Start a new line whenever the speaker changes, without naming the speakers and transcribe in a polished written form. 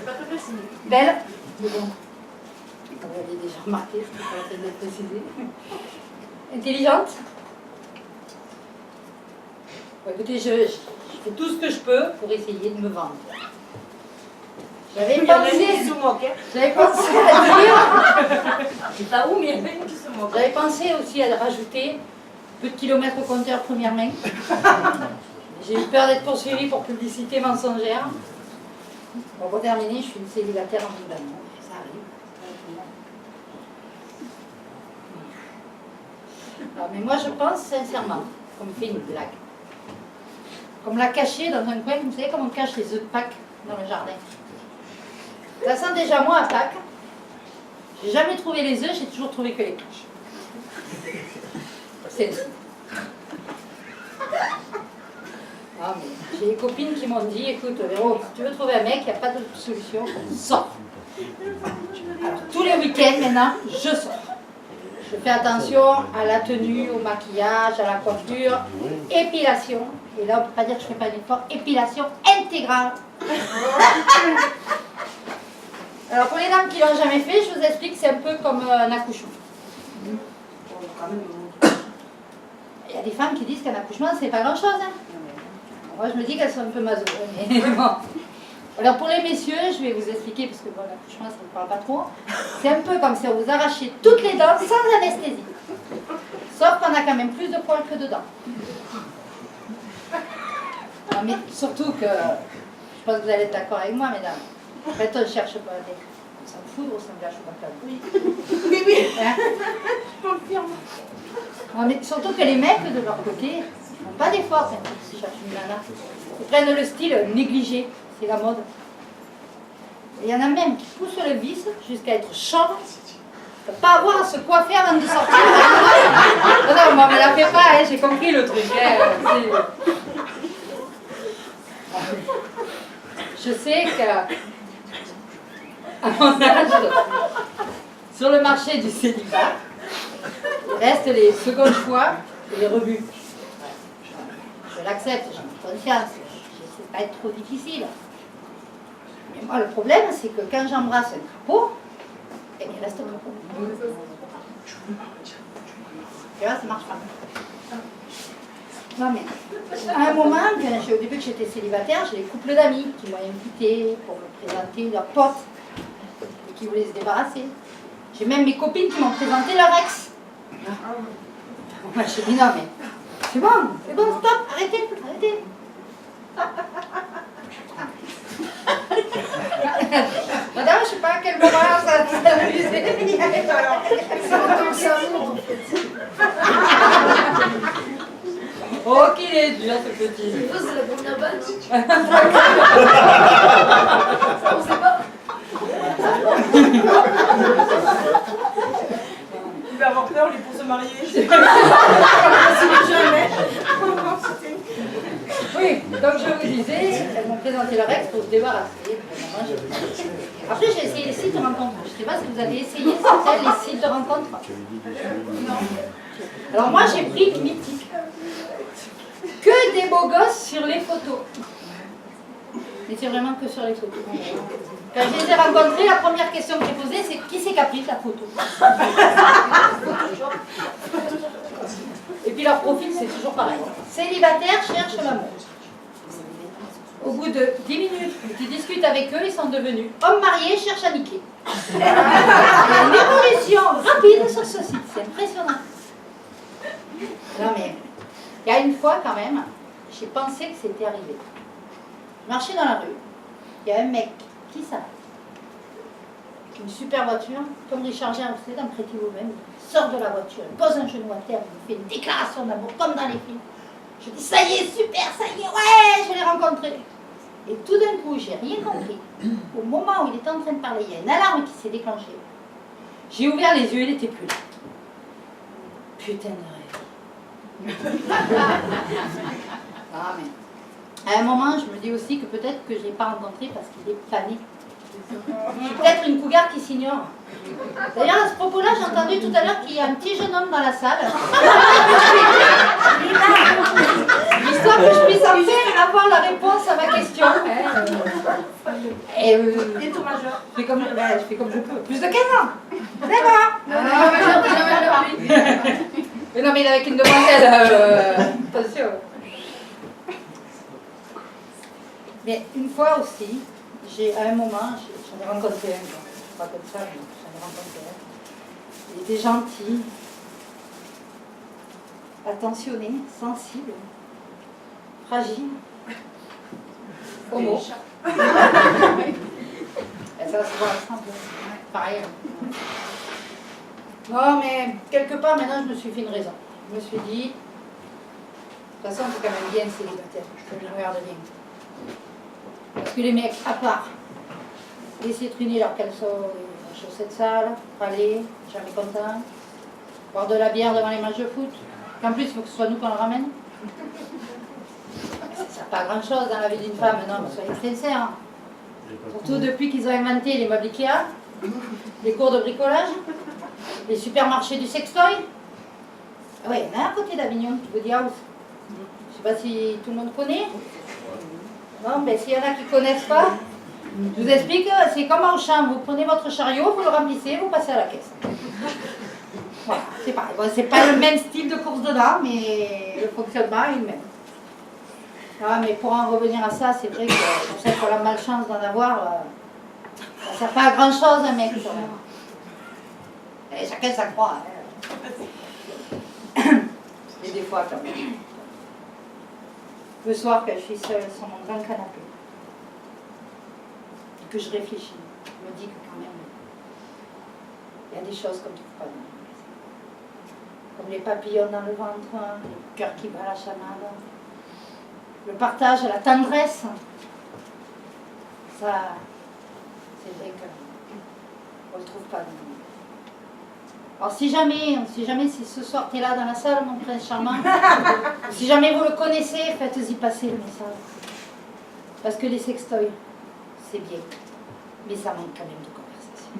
Pas te préciser.
Belle. Mais bon. Vous l'avez déjà remarqué, je ne peux pas la peine de le préciser. Intelligente. Bon, écoutez, je fais tout ce que je peux pour essayer de me vendre. J'avais pensé à dire, je sais pas où, mais j'avais pensé aussi à rajouter peu de kilomètres au compteur première main. J'ai eu peur d'être poursuivie pour publicité mensongère. Bon, pour terminer, je suis une célibataire en bout d'amour. Ça arrive. Alors, mais moi, je pense sincèrement qu'on me fait une blague. Qu'on me l'a caché dans un coin, vous savez comment on cache les œufs de Pâques dans le jardin. Ça sent déjà moi à Pâques. J'ai jamais trouvé les œufs, j'ai toujours trouvé que les cloches. C'est ainsi. Ah, mais j'ai des copines qui m'ont dit, écoute Véro, si tu veux trouver un mec, il n'y a pas d'autre solution, sors. Alors tous les week-ends maintenant, je sors. Je fais attention à la tenue, au maquillage, à la coiffure, épilation. Et là, on ne peut pas dire que je ne fais pas d'effort, épilation intégrale. Alors pour les dames qui ne l'ont jamais fait, je vous explique, c'est un peu comme un accouchement. Il y a des femmes qui disent qu'un accouchement, c'est pas grand-chose. Hein. Moi, je me dis qu'elles sont un peu maso. Mais bon. Alors pour les messieurs, je vais vous expliquer, parce que bon, l'accouchement, ça ne parle pas trop. C'est un peu comme si on vous arrachait toutes les dents sans anesthésie. Sauf qu'on a quand même plus de poils que dedans. Non, mais surtout que, je pense que vous allez être d'accord avec moi, mesdames. En fait, on ne cherche pas à dire. On s'en fout ou on s'engage au bataille.
Oui, oui.
Hein?
Je confirme.
Non, mais surtout que les mecs, de leur côté, ils ne font pas d'efforts quand ils cherchent une nana. Ils prennent le style négligé, c'est la mode. Il y en a même qui poussent le vice jusqu'à être chauve, ne pas avoir à se coiffer avant de sortir. Non, non, moi, me la fais pas, hein, j'ai compris le truc. Hein, je sais que, à mon âge, sur le marché du célibat, il reste les seconds choix et les rebuts. Je l'accepte, j'en ai conscience, je ne sais pas être trop difficile. Mais moi, le problème, c'est que quand j'embrasse un crapaud, eh bien, il reste un crapaud. Et là, ça marche pas. Non, mais à un moment, au début que j'étais célibataire, j'ai des couples d'amis qui m'ont invité pour me présenter leurs potes et qui voulaient se débarrasser. J'ai même mes copines qui m'ont présenté leur ex. Moi, j'ai dit non, mais c'est bon, stop, arrêtez. Madame, je ne sais pas à quel moment ça s'est amusé. Oh, qu'il est dur ce petit.
C'est la première batch. On sait pas.
Il va avoir peur, lui, pour se marier.
Oui, donc je vous disais, elles m'ont présenté leur ex pour se débarrasser. Après, j'ai essayé les sites de rencontres. Je ne sais pas si vous avez essayé certains les sites de rencontres. Non. Alors moi, j'ai pris le mythique. Que des beaux gosses sur les photos. Mais c'est vraiment que sur les photos. Quand je les ai rencontrés, la première question que j'ai posée, c'est qui c'est qui a pris la photo? Et puis leur profil, c'est toujours pareil. Célibataire cherche l'amour. Au bout de 10 minutes, tu discutes avec eux, ils sont devenus hommes mariés, cherchent à niquer. Il y a une évolution rapide sur ce site, c'est impressionnant. Non mais, il y a une fois quand même, j'ai pensé que c'était arrivé. Je marchais dans la rue, il y a un mec qui s'arrête, avec une super voiture, comme Richard Gere, vous savez, dans Pretty Woman, il sort de la voiture, il pose un genou à terre, il fait une déclaration d'amour, comme dans les films. Je dis, ça y est, super, ça y est, ouais, je l'ai rencontré. Et tout d'un coup, j'ai rien compris. Au moment où il était en train de parler, il y a une alarme qui s'est déclenchée. J'ai ouvert les yeux, il n'était plus là. Putain de rêve. Ah, mais à un moment, je me dis aussi que peut-être que je ne l'ai pas rencontré parce qu'il est plané. Je suis peut-être une cougar qui s'ignore. D'ailleurs, à ce propos-là, j'ai entendu tout à l'heure qu'il y a un petit jeune homme dans la salle. Histoire que je puisse enfin avoir la réponse à ma question. Et
Et ton majeur.
je fais comme je peux. Plus de 15 ans. C'est bon. Mais non, mais il est avec une demoiselle. Attention. Mais une fois aussi, à un moment, j'en ai rencontré un, pas comme ça, mais j'en ai rencontré un. Il était gentil, attentionné, sensible, fragile, homo. Et ça va se voir ensemble. Pareil. Non, mais quelque part, maintenant, je me suis fait une raison. Je me suis dit, de toute façon, c'est quand même bien célibataire. Je me regarde bien. Parce que les mecs, à part laisser traîner leurs caleçons et leurs chaussettes sales, râler, jamais content, boire de la bière devant les matchs de foot, qu'en plus, il faut que ce soit nous qu'on le ramène. Ça ne sert pas à grand chose dans la vie d'une femme, non, mais soyez sincères. Surtout depuis qu'ils ont inventé les meubles Ikea, les cours de bricolage, les supermarchés du sextoy. Ah ouais, il y en a un à côté d'Avignon, Woody House. Je ne sais pas si tout le monde connaît. Non, mais s'il y en a qui ne connaissent pas, je vous explique, c'est comme en chambre. Vous prenez votre chariot, vous le remplissez, vous passez à la caisse. Voilà, c'est pareil. Bon, c'est pas le même style de course dedans, mais le fonctionnement est le même. Ah, mais pour en revenir à ça, c'est vrai que pour celle qui a la malchance d'en avoir, ça ne sert pas à grand chose un mec quand même. Et chacun sa croix. Hein. Et des fois quand même. Le soir, quand je suis seule sur mon grand canapé, et que je réfléchis, je me dis que quand même, il y a des choses qu'on ne trouve pas dans la maison. Comme les papillons dans le ventre, le cœur qui bat la chamade, le partage, la tendresse. Ça, c'est vrai qu'on ne le trouve pas dans la maison. Alors si jamais si ce soir tu es là dans la salle, mon prince charmant, si jamais vous le connaissez, faites-y passer le message. Parce que les sextoys, c'est bien, mais ça manque quand même de conversation.